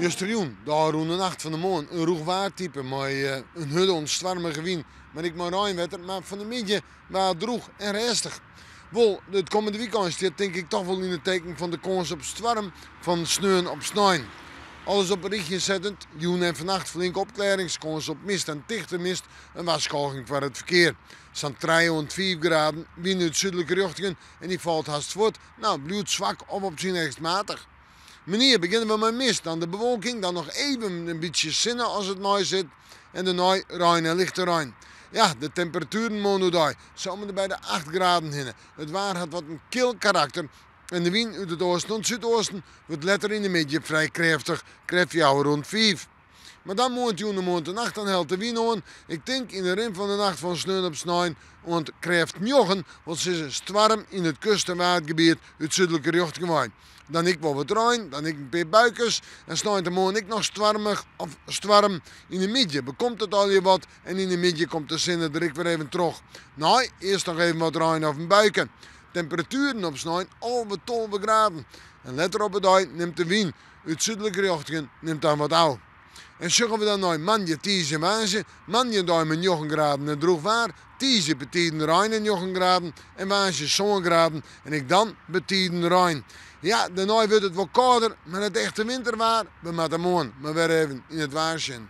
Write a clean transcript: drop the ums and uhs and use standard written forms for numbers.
Justerjoen, daar rond de nacht van de maan, een roegwaartype met een hudde ontzwarmige wien. Maar ik maar rijnwetter, maar van de midden waar droeg en restig. Wel, het komende weekend zit denk ik toch wel in het teken van de kans op zwarm van sneeuw op sneeuw. Alles op een richtje zettend, joen en vannacht flink opklaringskans op mist en dichte mist, een waarschuwing voor het verkeer. Staan 305 graden, wind uit zuidelijke richtingen en die valt haast voort. Nou, blijft zwak of op zijn ergst matig. Meneer, beginnen we met mist, dan de bewolking, dan nog even een beetje zinnen als het mooi zit en de nooi ruim en lichte ruim. Ja, de temperaturen mogen daar, zouden bij de 8 graden heen. Het waar had wat een kil karakter en de wind uit het oosten en zuidoosten wordt letter in de midden vrij krachtig, krijgt jou rond 5. Maar dan moet je in de nacht dan helpt de wind aan. Ik denk in de rim van de nacht van sneeuw op sneeuw, want krijgt njochen, want ze is warm in het kust- en waardgebied uit zuidelijke richting. Dan ik wel wat ruim, dan ik een paar buikers en sneeuw de morgen ik nog stwarm in de midden. Bekomt het al je wat en in de midden komt de zinnen er ik weer even terug. Nou, eerst nog even wat ruim of een buiken. Temperaturen op sneeuw over 12 graden. En let erop het neemt de wind uit zuidelijke richting neemt dan wat ouw. En zeggen we dan nou manje, tiese, waasje, manje daar met 9 graden en droeg waar, tiese betieden ruim en 9 graden en waasje 7 graden en ik dan betieden ruim. Ja, daarna wordt het wat kouder, maar het echte winterwaar, we moeten morgen maar weer even in het waarsje.